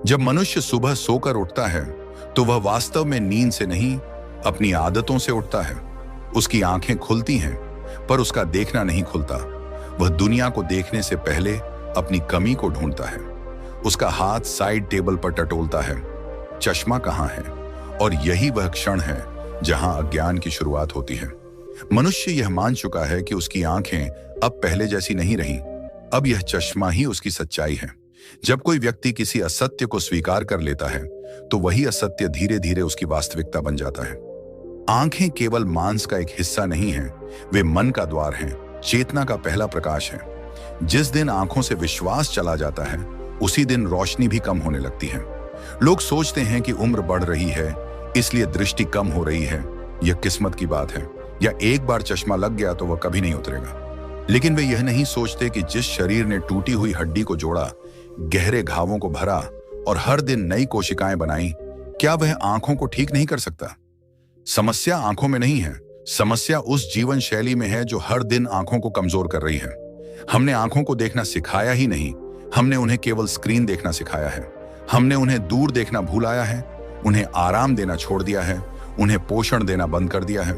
जब मनुष्य सुबह सोकर उठता है तो वह वास्तव में नींद से नहीं, अपनी आदतों से उठता है। उसकी आंखें खुलती हैं, पर उसका देखना नहीं खुलता। वह दुनिया को देखने से पहले अपनी कमी को ढूंढता है। उसका हाथ साइड टेबल पर टटोलता है, चश्मा कहाँ है? और यही वह क्षण है जहां अज्ञान की शुरुआत होती है। मनुष्य यह मान चुका है कि उसकी आंखें अब पहले जैसी नहीं रहीं। अब यह चश्मा ही उसकी सच्चाई है। जब कोई व्यक्ति किसी असत्य को स्वीकार कर लेता है तो वही असत्य धीरे धीरे उसकी वास्तविकता बन जाता है। आंखें केवल मांस का एक हिस्सा नहीं है, वे मन का द्वार हैं, चेतना का पहला प्रकाश है। जिस दिन आंखों से विश्वास चला जाता है उसी दिन रोशनी भी कम होने लगती है। लोग सोचते हैं कि उम्र बढ़ रही है इसलिए दृष्टि कम हो रही है। यह किस्मत की बात है, या एक बार चश्मा लग गया तो वह कभी नहीं उतरेगा। लेकिन वे यह नहीं सोचते कि जिस शरीर ने टूटी हुई हड्डी को जोड़ा, गहरे घावों को भरा और हर दिन नई कोशिकाएं बनाई, क्या वह आंखों को ठीक नहीं कर सकता? समस्या आंखों में नहीं है, समस्या उस जीवन शैली में है जो हर दिन आंखों को कमजोर कर रही है। हमने आंखों को देखना सिखाया ही नहीं, हमने उन्हें केवल स्क्रीन देखना सिखाया है। हमने उन्हें दूर देखना भूलाया है, उन्हें आराम देना छोड़ दिया है, उन्हें पोषण देना बंद कर दिया है।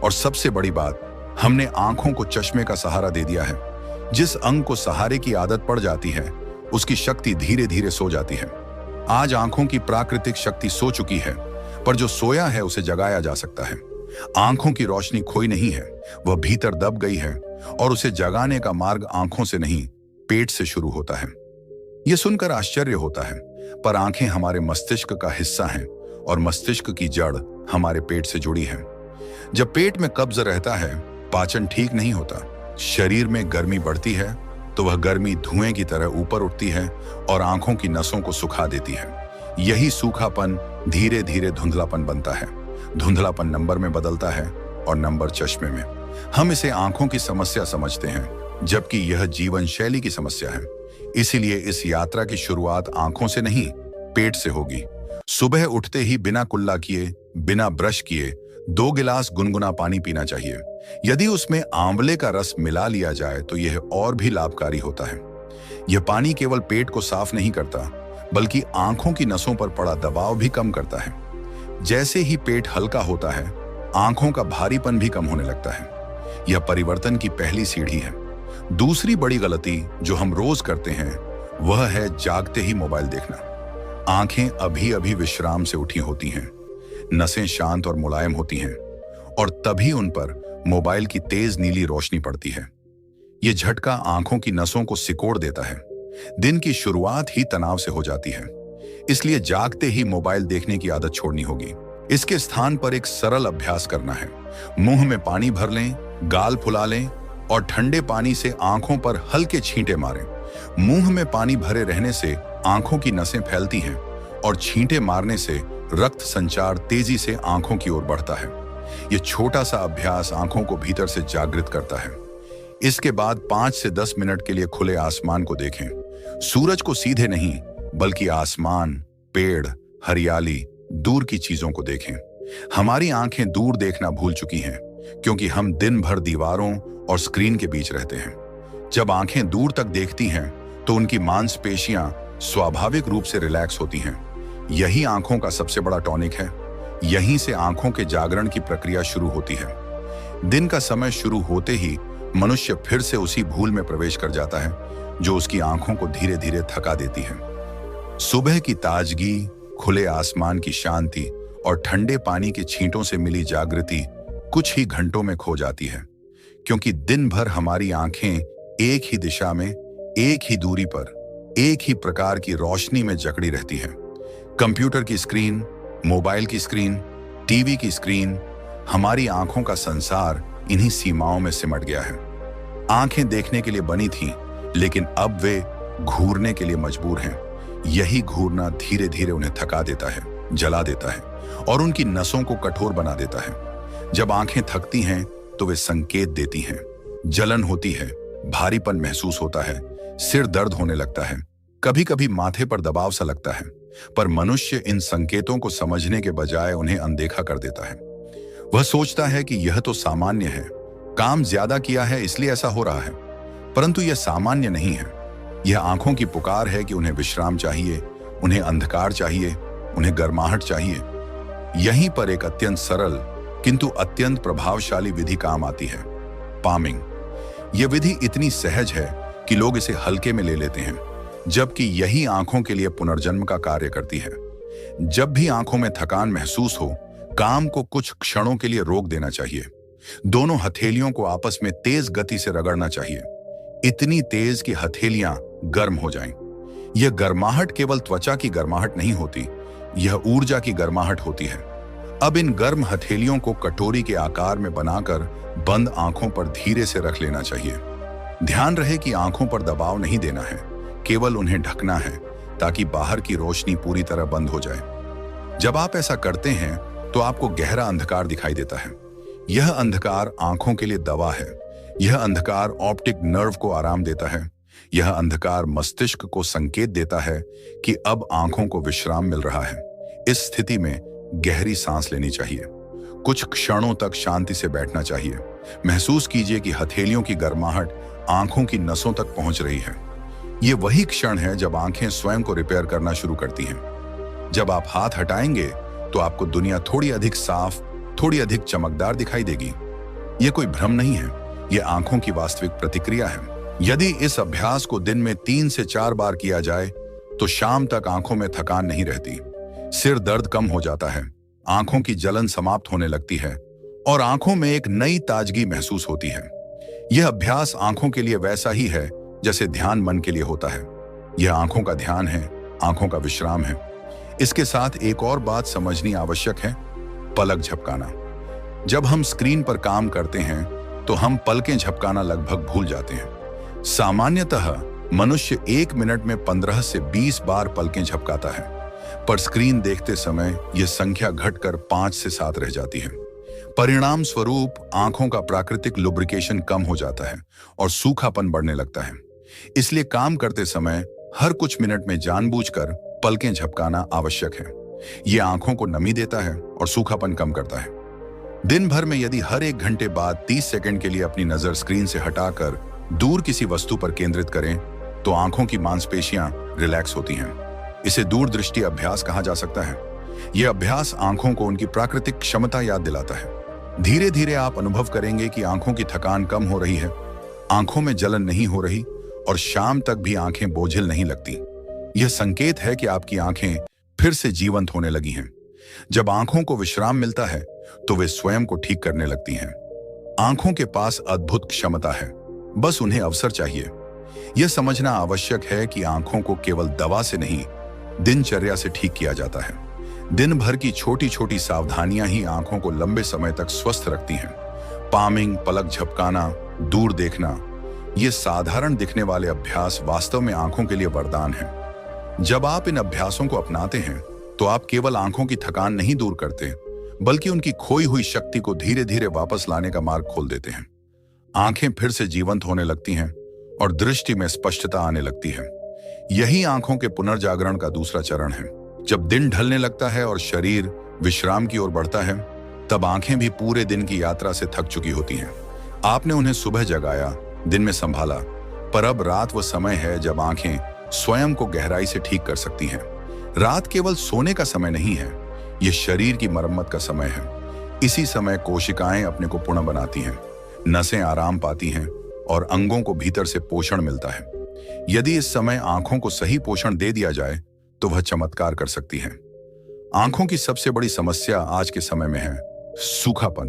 और सबसे बड़ी बात, हमने आंखों को चश्मे का सहारा दे दिया है। जिस अंग को सहारे की आदत पड़ जाती है उसकी शक्ति धीरे धीरे सो जाती है। आज आंखों की प्राकृतिक शक्ति सो चुकी है, पर जो सोया है उसे जगाया जा सकता है। आंखों की रोशनी खोई नहीं है, वह भीतर दब गई है और उसे जगाने का मार्ग आंखों से नहीं, पेट से शुरू होता है। यह सुनकर आश्चर्य होता है, पर आंखें हमारे मस्तिष्क का हिस्सा हैं और मस्तिष्क की जड़ हमारे पेट से जुड़ी है। जब पेट में कब्ज रहता है, पाचन ठीक नहीं होता, शरीर में गर्मी बढ़ती है तो वह गर्मी धुएं की तरह ऊपर उठती है और आंखों की नसों को सुखा देती है। यही सूखापन धीरे धीरे धुंधलापन बनता है। धुंधलापन नंबर में बदलता है और नंबर चश्मे में। हम इसे आंखों की समस्या समझते हैं, जबकि यह जीवन शैली की समस्या है। इसीलिए इस यात्रा की शुरुआत आंखों से नहीं, पेट से होगी। सुबह उठते ही बिना कुल्ला किए, बिना ब्रश किए 2 गिलास गुनगुना पानी पीना चाहिए। यदि उसमें आंवले का रस मिला लिया जाए तो यह और भी लाभकारी होता है। यह पानी केवल पेट को साफ नहीं करता, बल्कि आंखों की नसों पर पड़ा दबाव भी कम करता है। जैसे ही पेट हल्का होता है, आंखों का भारीपन भी कम होने लगता है। यह परिवर्तन की पहली सीढ़ी है। दूसरी बड़ी गलती जो हम रोज करते हैं वह है जागते ही मोबाइल देखना। आंखें अभी अभी विश्राम से उठी होती हैं, नसें शांत और मुलायम होती हैं और तभी उन पर मोबाइल की तेज नीली रोशनी पड़ती है। यह झटका आंखों की नसों को सिकोड़ देता है। दिन की शुरुआत ही तनाव से हो जाती है। इसलिए जागते ही मोबाइल देखने की आदत छोड़नी होगी। इसके स्थान पर एक सरल अभ्यास करना है। मुंह में पानी भर लें, गाल फुला लें और ठंडे पानी से आंखों पर हल्के छींटे मारें। मुंह में पानी भरे रहने से आंखों की नसें फैलती हैं और छींटे मारने से रक्त संचार तेजी से आंखों की ओर बढ़ता है। यह छोटा सा अभ्यास आंखों को भीतर से जागृत करता है। इसके बाद 5 से 10 मिनट के लिए खुले आसमान को देखें। सूरज को सीधे नहीं, बल्कि आसमान, पेड़, हरियाली, दूर की चीजों को देखें। हमारी आंखें दूर देखना भूल चुकी हैं, क्योंकि हम दिन भर दीवारों और स्क्रीन के बीच रहते हैं। जब आंखें दूर तक देखती हैं तो उनकी मांसपेशियां स्वाभाविक रूप से रिलैक्स होती हैं। यही आंखों का सबसे बड़ा टॉनिक है। यहीं से आंखों के जागरण की प्रक्रिया शुरू होती है। दिन का समय शुरू होते ही मनुष्य फिर से उसी भूल में प्रवेश कर जाता है जो उसकी आंखों को धीरे धीरे थका देती है। सुबह की ताजगी, खुले आसमान की शांति और ठंडे पानी के छींटों से मिली जागृति कुछ ही घंटों में खो जाती है, क्योंकि दिन भर हमारी आंखें एक ही दिशा में, एक ही दूरी पर, एक ही प्रकार की रोशनी में जकड़ी रहती हैं। कंप्यूटर की स्क्रीन, मोबाइल की स्क्रीन, टीवी की स्क्रीन, हमारी आंखों का संसार इन्हीं सीमाओं में सिमट गया है। आंखें देखने के लिए बनी थीं, लेकिन अब वे घूरने के लिए मजबूर हैं। यही घूरना धीरे धीरे उन्हें थका देता है, जला देता है और उनकी नसों को कठोर बना देता है। जब आंखें थकती हैं तो वे संकेत देती हैं। जलन होती है, भारीपन महसूस होता है, सिर दर्द होने लगता है, कभी कभी माथे पर दबाव सा लगता है। पर मनुष्य इन संकेतों को समझने के बजाय उन्हें अनदेखा कर देता है। वह सोचता है कि यह तो सामान्य है, काम ज्यादा किया है इसलिए ऐसा हो रहा है। परंतु यह सामान्य नहीं है। यह आंखों की पुकार है कि उन्हें विश्राम चाहिए, उन्हें अंधकार चाहिए, उन्हें गर्माहट चाहिए। यहीं पर एक अत्यंत सरल किंतु अत्यंत प्रभावशाली विधि काम आती है, पामिंग। यह विधि इतनी सहज है कि लोग इसे हल्के में ले लेते हैं, जबकि यही आंखों के लिए पुनर्जन्म का कार्य करती है। जब भी आंखों में थकान महसूस हो, काम को कुछ क्षणों के लिए रोक देना चाहिए। दोनों हथेलियों को आपस में तेज गति से रगड़ना चाहिए, इतनी तेज कि हथेलियां गर्म हो जाएं। यह गर्माहट केवल त्वचा की गर्माहट नहीं होती, यह ऊर्जा की गर्माहट होती है। अब इन गर्म हथेलियों को कटोरी के आकार में बनाकर बंद आंखों पर धीरे से रख लेना चाहिए। ध्यान रहे कि आंखों पर दबाव नहीं देना है, केवल उन्हें ढकना है ताकि बाहर की रोशनी पूरी तरह बंद हो जाए। जब आप ऐसा करते हैं तो आपको गहरा अंधकार दिखाई देता है। यह अंधकार आंखों के लिए दवा है। यह अंधकार ऑप्टिक नर्व को आराम देता है। यह अंधकार मस्तिष्क को संकेत देता है कि अब आंखों को विश्राम मिल रहा है। इस स्थिति में गहरी सांस लेनी चाहिए। कुछ क्षणों तक शांति से बैठना चाहिए। महसूस कीजिए कि हथेलियों की गर्माहट आंखों की नसों तक पहुंच रही है। यह वही क्षण है जब आंखें स्वयं को रिपेयर करना शुरू करती हैं। जब आप हाथ हटाएंगे तो आपको दुनिया थोड़ी अधिक साफ, थोड़ी अधिक चमकदार दिखाई देगी। यह कोई भ्रम नहीं है, यह आंखों की वास्तविक प्रतिक्रिया है। यदि इस अभ्यास को दिन में 3 से 4 बार किया जाए तो शाम तक आंखों में थकान नहीं रहती, सिर दर्द कम हो जाता है, आंखों की जलन समाप्त होने लगती है और आंखों में एक नई ताजगी महसूस होती है। यह अभ्यास आंखों के लिए वैसा ही है जैसे ध्यान मन के लिए होता है। यह आंखों का ध्यान है, आंखों का विश्राम है। इसके साथ एक और बात समझनी आवश्यक है, पलक झपकाना। जब हम स्क्रीन पर काम करते हैं तो हम पलकें झपकाना लगभग भूल जाते हैं। सामान्यतः मनुष्य 1 मिनट में 15 से 20 बार पलकें झपकाता है, पर स्क्रीन देखते समय यह संख्या घटकर 5 से 7 रह जाती है। परिणाम स्वरूप आंखों का प्राकृतिक लुब्रिकेशन कम हो जाता है और सूखापन बढ़ने लगता है। इसलिए काम करते समय हर कुछ मिनट में जानबूझकर पलकें झपकाना आवश्यक है। यह आंखों को नमी देता है और सूखापन कम करता है। दिन भर में यदि हर 1 घंटे बाद 30 सेकंड के लिए अपनी नजर स्क्रीन से हटाकर दूर किसी वस्तु पर केंद्रित करें तो आंखों की मांसपेशियां रिलैक्स होती हैं। इसे दूरदृष्टि अभ्यास कहा जा सकता है। यह अभ्यास आंखों को उनकी प्राकृतिक क्षमता याद दिलाता है। धीरे धीरे आप अनुभव करेंगे कि आंखों की थकान कम हो रही है, आंखों में जलन नहीं हो रही और शाम तक भी आंखें बोझिल नहीं लगती। यह संकेत है कि आपकी आंखें फिर से जीवंत होने लगी हैं। जब आंखों को विश्राम मिलता है तो वे स्वयं को ठीक करने लगती हैं। आंखों के पास अद्भुत क्षमता है, बस उन्हें अवसर चाहिए। यह समझना आवश्यक है कि आंखों को केवल दवा से नहीं, दिनचर्या से ठीक किया जाता है। दिन भर की छोटी छोटी सावधानियां ही आंखों को लंबे समय तक स्वस्थ रखती हैं। पामिंग, पलक झपकाना, दूर देखना, ये साधारण दिखने वाले अभ्यास वास्तव में आंखों के लिए वरदान है। जब आप इन अभ्यासों को अपनाते हैं तो आप केवल आंखों की थकान नहीं दूर करते, बल्कि उनकी खोई हुई शक्ति को धीरे धीरे वापस लाने का मार्ग खोल देते हैं। आंखें फिर से जीवंत होने लगती हैं और दृष्टि में स्पष्टता आने लगती है। यही आंखों के पुनर्जागरण का दूसरा चरण है। जब दिन ढलने लगता है और शरीर विश्राम की ओर बढ़ता है, तब आंखें भी पूरे दिन की यात्रा से थक चुकी होती हैं। आपने उन्हें सुबह जगाया, दिन में संभाला, पर अब रात वो समय है जब आंखें स्वयं को गहराई से ठीक कर सकती हैं। रात केवल सोने का समय नहीं है, ये शरीर की मरम्मत का समय है। इसी समय कोशिकाएं अपने को पुनः बनाती हैं, नसें आराम पाती हैं और अंगों को भीतर से पोषण मिलता है। यदि इस समय आंखों को सही पोषण दे दिया जाए तो वह चमत्कार कर सकती है। आंखों की सबसे बड़ी समस्या आज के समय में है सूखापन।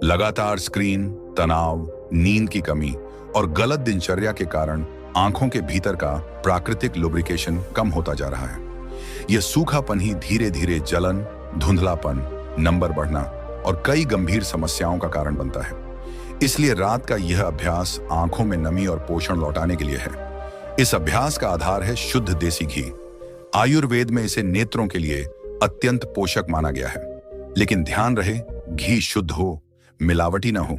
लगातार स्क्रीन, तनाव, नींद की कमी और गलत दिनचर्या के कारण आंखों के भीतर का प्राकृतिक लुब्रिकेशन कम होता जा रहा है। यह सूखापन ही धीरे धीरे जलन, धुंधलापन, नंबर बढ़ना और कई गंभीर समस्याओं का कारण बनता है। इसलिए रात का यह अभ्यास आंखों में नमी और पोषण लौटाने के लिए है। इस अभ्यास का आधार है शुद्ध देसी घी। आयुर्वेद में इसे नेत्रों के लिए अत्यंत पोषक माना गया है। लेकिन ध्यान रहे, घी शुद्ध हो, मिलावटी ना हो।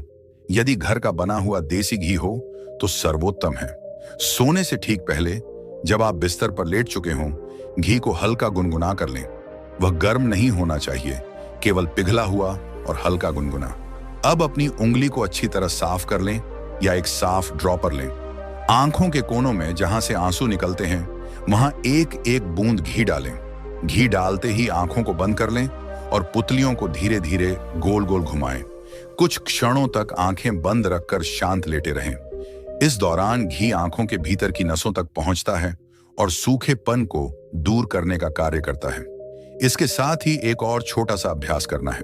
यदि घर का बना हुआ देसी घी हो तो सर्वोत्तम है। सोने से ठीक पहले जब आप बिस्तर पर लेट चुके हों, घी को हल्का गुनगुना कर लें। वह गर्म नहीं होना चाहिए, केवल पिघला हुआ और हल्का गुनगुना। अब अपनी उंगली को अच्छी तरह साफ कर लें या एक साफ ड्रॉपर लें। आंखों के कोनों में जहां से आंसू निकलते हैं वहां एक एक बूंद घी डालें। घी डालते ही आंखों को बंद कर लें और पुतलियों को धीरे धीरे गोल गोल घुमाएं। कुछ क्षणों तक आंखें बंद रखकर शांत लेटे रहें। इस दौरान घी आंखों के भीतर की नसों तक पहुंचता है और सूखेपन को दूर करने का कार्य करता है। इसके साथ ही एक और छोटा सा अभ्यास करना है।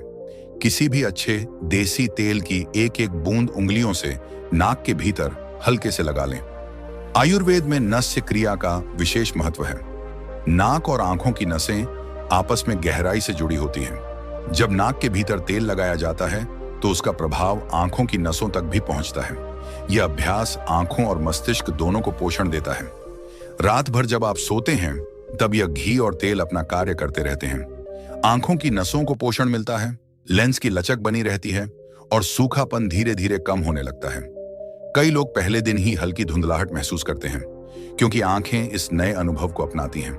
किसी भी अच्छे देसी तेल की एक एक बूंद उंगलियों से नाक के भीतर हल्के से लगा लें। आयुर्वेद में नस्य क्रिया का विशेष महत्व है। नाक और आंखों की नसें आपस में गहराई से जुड़ी होती हैं। जब नाक के भीतर तेल लगाया जाता है तो उसका प्रभाव आंखों की नसों तक भी पहुंचता है। यह अभ्यास आंखों और मस्तिष्क दोनों को पोषण देता है। रात भर जब आप सोते हैं तब यह घी और तेल अपना कार्य करते रहते हैं। आंखों की नसों को पोषण मिलता है, लेंस की लचक बनी रहती है और सूखापन धीरे धीरे कम होने लगता है। कई लोग पहले दिन ही हल्की धुंधलाहट महसूस करते हैं क्योंकि आंखें इस नए अनुभव को अपनाती हैं,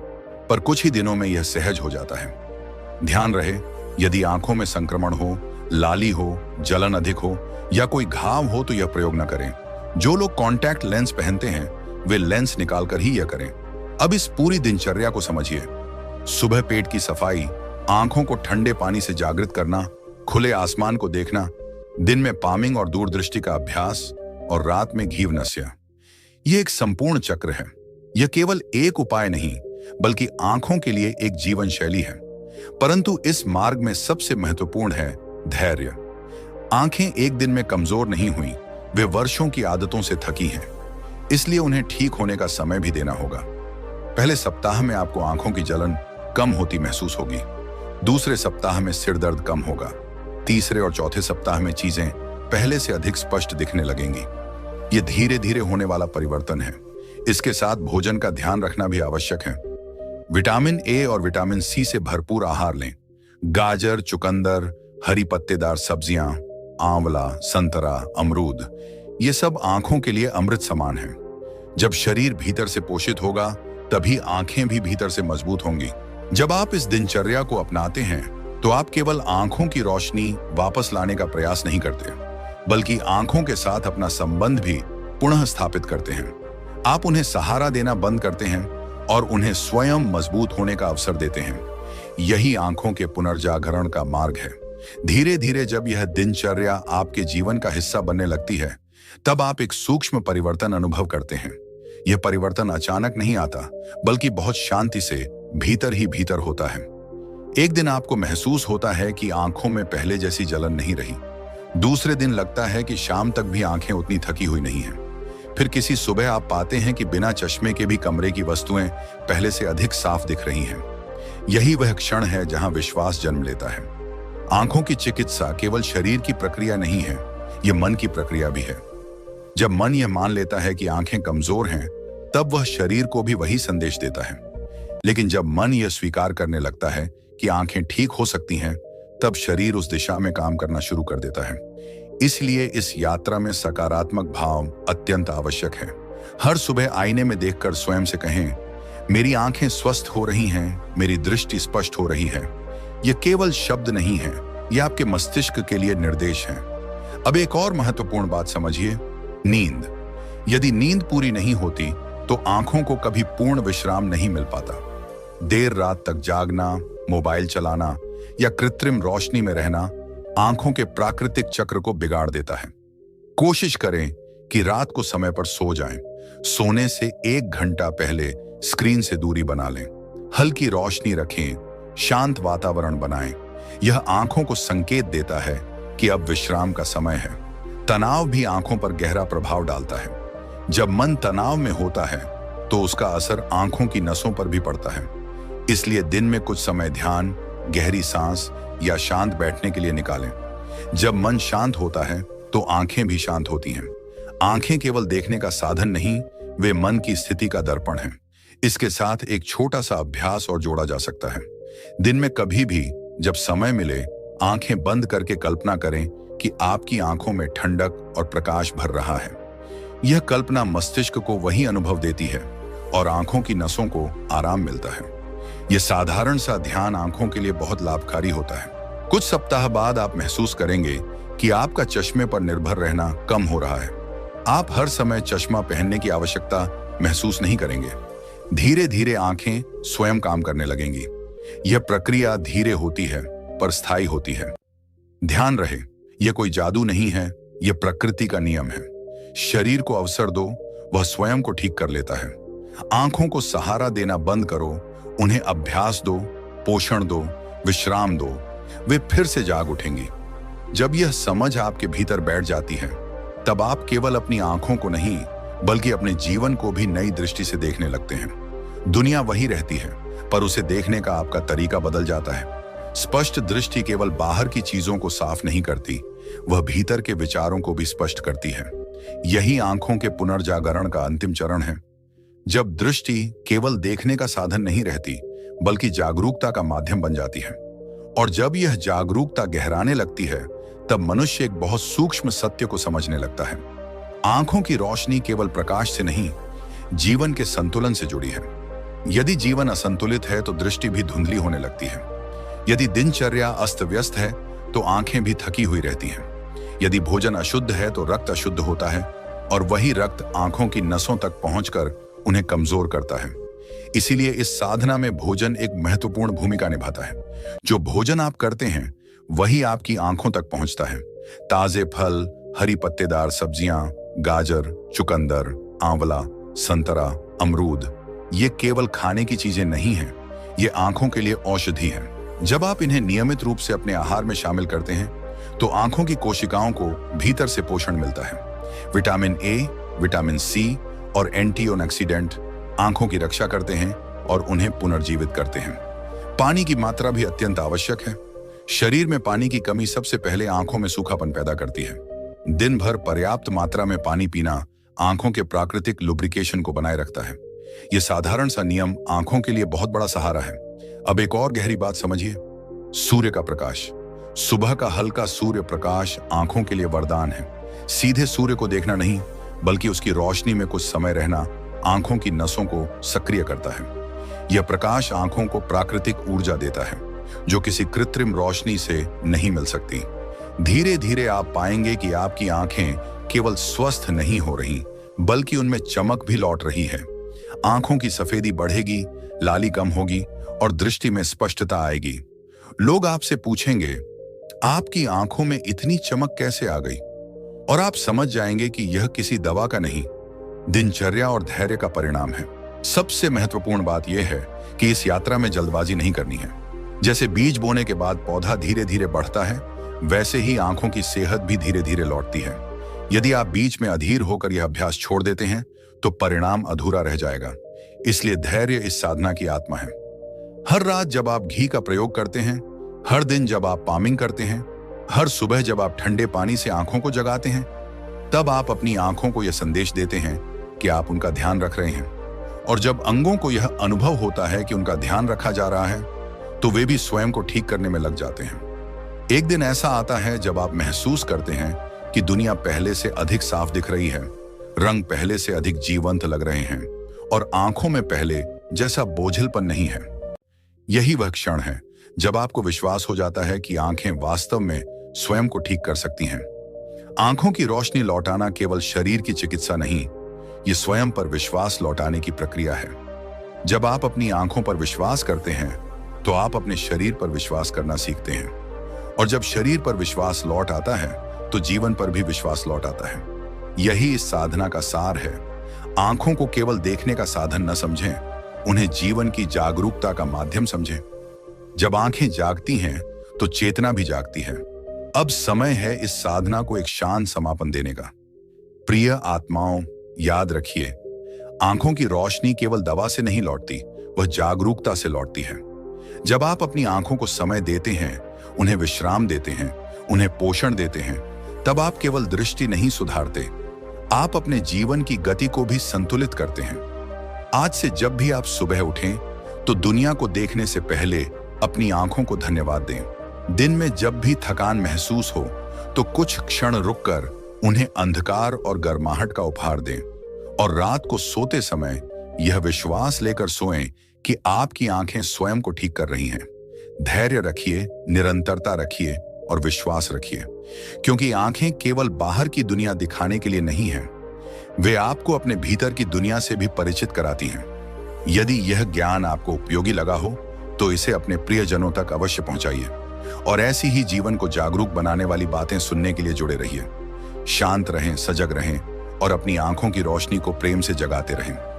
पर कुछ ही दिनों में यह सहज हो जाता है। ध्यान रहे, यदि आंखों में संक्रमण हो, लाली हो, जलन अधिक हो या कोई घाव हो तो यह प्रयोग न करें। जो लोग कॉन्टैक्ट लेंस पहनते हैं वे लेंस निकालकर ही यह करें। अब इस पूरी दिनचर्या को समझिए। सुबह पेट की सफाई, आंखों को ठंडे पानी से जागृत करना, खुले आसमान को देखना, दिन में पामिंग और दूरदृष्टि का अभ्यास और रात में घीव नस्य। यह एक संपूर्ण चक्र है। यह केवल एक उपाय नहीं बल्कि आंखों के लिए एक जीवन शैली है। परंतु इस मार्ग में सबसे महत्वपूर्ण है धैर्य। आंखें एक दिन में कमजोर नहीं हुई, वे वर्षों की आदतों से थकी हैं। इसलिए उन्हें ठीक होने का समय भी देना होगा। पहले सप्ताह में आपको आंखों की जलन कम होती महसूस होगी। दूसरे सप्ताह में सिर दर्द कम होगा। तीसरे और चौथे सप्ताह में चीजें पहले से अधिक स्पष्ट दिखने लगेंगी। यह धीरे धीरे होने वाला परिवर्तन है। इसके साथ भोजन का ध्यान रखना भी आवश्यक है। विटामिन ए और विटामिन सी से भरपूर आहार लें। गाजर, चुकंदर, हरी पत्तेदार सब्जियां, आंवला, संतरा, अमरूद, ये सब आंखों के लिए अमृत समान है। जब शरीर भीतर से पोषित होगा तभी आंखें भी भीतर से मजबूत होंगी। जब आप इस दिनचर्या को अपनाते हैं तो आप केवल आंखों की रोशनी वापस लाने का प्रयास नहीं करते बल्कि आंखों के साथ अपना संबंध भी पुनः स्थापित करते हैं। आप उन्हें सहारा देना बंद करते हैं और उन्हें स्वयं मजबूत होने का अवसर देते हैं। यही आंखों के पुनर्जागरण का मार्ग है। धीरे धीरे जब यह दिनचर्या आपके जीवन का हिस्सा बनने लगती है तब आप एक सूक्ष्म परिवर्तन अनुभव करते हैं। यह परिवर्तन अचानक नहीं आता बल्कि बहुत शांति से भीतर ही भीतर होता है। एक दिन आपको महसूस होता है कि आंखों में पहले जैसी जलन नहीं रही। दूसरे दिन लगता है कि शाम तक भी आंखें उतनी थकी हुई नहीं हैं। फिर किसी सुबह आप पाते हैं कि बिना चश्मे के भी कमरे की वस्तुएं पहले से अधिक साफ दिख रही हैं। यही वह क्षण है जहां विश्वास जन्म लेता है। आंखों की चिकित्सा केवल शरीर की प्रक्रिया नहीं है, यह मन की प्रक्रिया भी है। जब मन यह मान लेता है कि आंखें कमजोर हैं, तब वह शरीर को भी वही संदेश देता है। लेकिन जब मन यह स्वीकार करने लगता है कि आंखें ठीक हो सकती हैं, तब शरीर उस दिशा में काम करना शुरू कर देता है। इसलिए इस यात्रा में सकारात्मक भाव अत्यंत आवश्यक है। हर सुबह आईने में देखकर स्वयं से कहें, मेरी आंखें स्वस्थ हो रही हैं, मेरी दृष्टि स्पष्ट हो रही है। यह केवल शब्द नहीं है, यह आपके मस्तिष्क के लिए निर्देश है। अब एक और महत्वपूर्ण बात समझिए, नींद। यदि नींद पूरी नहीं होती तो आंखों को कभी पूर्ण विश्राम नहीं मिल पाता। देर रात तक जागना, मोबाइल चलाना या कृत्रिम रोशनी में रहना आंखों के प्राकृतिक चक्र को बिगाड़ देता है। कोशिश करें कि रात को समय पर सो जाएं। सोने से 1 घंटा पहले स्क्रीन से दूरी बना लें। हल्की रोशनी रखें, शांत वातावरण बनाएं। यह आंखों को संकेत देता है कि अब विश्राम का समय है। तनाव भी आंखों पर गहरा प्रभाव डालता है। जब मन तनाव में होता है तो उसका असर आंखों की नसों पर भी पड़ता है। इसलिए दिन में कुछ समय ध्यान, गहरी सांस या शांत बैठने के लिए निकालें। जब मन शांत होता है तो आंखें भी शांत होती हैं। आंखें केवल देखने का साधन नहीं, वे मन की स्थिति का दर्पण हैं। इसके साथ एक छोटा सा अभ्यास और जोड़ा जा सकता है। दिन में कभी भी जब समय मिले, आंखें बंद करके कल्पना करें कि आपकी आंखों में ठंडक और प्रकाश भर रहा है। यह कल्पना मस्तिष्क को वही अनुभव देती है और आंखों की नसों को आराम मिलता है। यह साधारण सा ध्यान आंखों के लिए बहुत लाभकारी होता है। कुछ सप्ताह बाद आप महसूस करेंगे कि आपका चश्मे पर निर्भर रहना कम हो रहा है। आप हर समय चश्मा पहनने की आवश्यकता महसूस नहीं करेंगे। धीरे धीरे आंखें स्वयं काम करने लगेंगी। यह प्रक्रिया धीरे होती है पर स्थायी होती है। ध्यान रहे, यह कोई जादू नहीं है, यह प्रकृति का नियम है। शरीर को अवसर दो, वह स्वयं को ठीक कर लेता है। आंखों को सहारा देना बंद करो, उन्हें अभ्यास दो, पोषण दो, विश्राम दो, वे फिर से जाग उठेंगी। जब यह समझ आपके भीतर बैठ जाती है, तब आप केवल अपनी आंखों को नहीं बल्कि अपने जीवन को भी नई दृष्टि से देखने लगते हैं। दुनिया वही रहती है, पर उसे देखने का आपका तरीका बदल जाता है। स्पष्ट दृष्टि केवल बाहर की चीजों को साफ नहीं करती, वह भीतर के विचारों को भी स्पष्ट करती है। यही आंखों के पुनर्जागरण का अंतिम चरण है। जब दृष्टि केवल देखने का साधन नहीं रहती, बल्कि जागरूकता का माध्यम बन जाती है, और जब यह जागरूकता गहराने लगती है, तब मनुष्य एक बहुत सूक्ष्म सत्य को समझने लगता है। आंखों की रोशनी केवल प्रकाश से नहीं, जीवन के संतुलन से जुड़ी है। यदि जीवन असंतुलित है तो दृष्टि भी धुंधली होने लगती है। यदि दिनचर्या अस्त व्यस्त है तो आंखें भी थकी हुई रहती हैं। यदि भोजन अशुद्ध है तो रक्त अशुद्ध होता है, और वही रक्त आंखों की नसों तक पहुंचकर उन्हें कमजोर करता है। इसीलिए इस साधना में भोजन एक महत्वपूर्ण भूमिका निभाता है। जो भोजन आप करते हैं वही आपकी आंखों तक पहुंचता है। ताजे फल, हरी पत्तेदार सब्जियां, गाजर, चुकंदर, आंवला, संतरा, अमरूद, ये केवल खाने की चीजें नहीं हैं, ये आंखों के लिए औषधि है। जब आप इन्हें नियमित रूप से अपने आहार में शामिल करते हैं तो आंखों की कोशिकाओं को भीतर से पोषण मिलता है। विटामिन ए, विटामिन सी और एंटीऑक्सीडेंट आंखों की रक्षा करते हैं और उन्हें पुनर्जीवित करते हैं। पानी की मात्रा भी अत्यंत आवश्यक है। शरीर में पानी की कमी सबसे पहले आंखों में सूखापन पैदा करती है। दिन भर पर्याप्त मात्रा में पानी पीना आंखों के प्राकृतिक लुब्रिकेशन को बनाए रखता है। यह साधारण सा नियम आंखों के लिए बहुत बड़ा सहारा है। अब एक और गहरी बात समझिए, सूर्य का प्रकाश। सुबह का हल्का सूर्य प्रकाश आंखों के लिए वरदान है। सीधे सूर्य को देखना नहीं, बल्कि उसकी रोशनी में कुछ समय रहना आंखों की नसों को सक्रिय करता है। यह प्रकाश आंखों को प्राकृतिक ऊर्जा देता है, जो किसी कृत्रिम रोशनी से नहीं मिल सकती। धीरे धीरे आप पाएंगे कि आपकी आंखें केवल स्वस्थ नहीं हो रही, बल्कि उनमें चमक भी लौट रही है। आंखों की सफेदी बढ़ेगी, लाली कम होगी और दृष्टि में स्पष्टता आएगी। लोग आपसे पूछेंगे, आपकी आंखों में इतनी चमक कैसे आ गई? और आप समझ जाएंगे कि यह किसी दवा का नहीं, दिनचर्या और धैर्य का परिणाम है। सबसे महत्वपूर्ण बात यह है कि इस यात्रा में जल्दबाजी नहीं करनी है। जैसे बीज बोने के बाद पौधा धीरे धीरे बढ़ता है, वैसे ही आंखों की सेहत भी धीरे धीरे लौटती है। यदि आप बीच में अधीर होकर यह अभ्यास छोड़ देते हैं तो परिणाम अधूरा रह जाएगा। इसलिए धैर्य इस साधना की आत्मा है। हर रात जब आप घी का प्रयोग करते हैं, हर दिन जब आप पामिंग करते हैं, हर सुबह जब आप ठंडे पानी से आंखों को जगाते हैं, तब आप अपनी आंखों को यह संदेश देते हैं कि आप उनका ध्यान रख रहे हैं। और जब अंगों को यह अनुभव होता है कि उनका ध्यान रखा जा रहा है, तो वे भी स्वयं को ठीक करने में लग जाते हैं। एक दिन ऐसा आता है जब आप महसूस करते हैं कि दुनिया पहले से अधिक साफ दिख रही है, रंग पहले से अधिक जीवंत लग रहे हैं और आंखों में पहले जैसा बोझिलपन नहीं है। यही वह क्षण है जब आपको विश्वास हो जाता है कि आंखें वास्तव में स्वयं को ठीक कर सकती हैं। आंखों की रोशनी लौटाना केवल शरीर की चिकित्सा नहीं, ये स्वयं पर विश्वास लौटाने की प्रक्रिया है। जब आप अपनी आंखों पर विश्वास करते हैं तो आप अपने शरीर पर विश्वास करना सीखते हैं, और जब शरीर पर विश्वास लौट आता है तो जीवन पर भी विश्वास लौट आता है। यही इस साधना का सार है। आंखों को केवल देखने का साधन न समझें, उन्हें जीवन की जागरूकता का माध्यम समझें। जब आंखें जागती हैं तो चेतना भी जागती है। अब समय है इस साधना को एक शांत समापन देने का। प्रिय आत्माओं, याद रखिए, आंखों की रोशनी केवल दवा से नहीं लौटती, वह जागरूकता से लौटती है। जब आप अपनी आंखों को समय देते हैं, उन्हें विश्राम देते हैं, उन्हें पोषण देते हैं, तब आप केवल दृष्टि नहीं सुधारते, आप अपने जीवन की गति को भी संतुलित करते हैं। आज से जब भी आप सुबह उठें तो दुनिया को देखने से पहले अपनी आंखों को धन्यवाद दें। दिन में जब भी थकान महसूस हो तो कुछ क्षण रुककर उन्हें अंधकार और गर्माहट का उपहार दें, और रात को सोते समय यह विश्वास लेकर सोएं कि आपकी आंखें स्वयं को ठीक कर रही हैं। धैर्य रखिए, निरंतरता रखिए और विश्वास रखिए, क्योंकि आंखें केवल बाहर की दुनिया दिखाने के लिए नहीं हैं, वे आपको अपने भीतर की दुनिया से भी परिचित कराती हैं। यदि यह ज्ञान आपको उपयोगी लगा हो तो इसे अपने प्रियजनों तक अवश्य पहुंचाइए और ऐसी ही जीवन को जागरूक बनाने वाली बातें सुनने के लिए जुड़े रहिए। शांत रहें, सजग रहें और अपनी आंखों की रोशनी को प्रेम से जगाते रहें।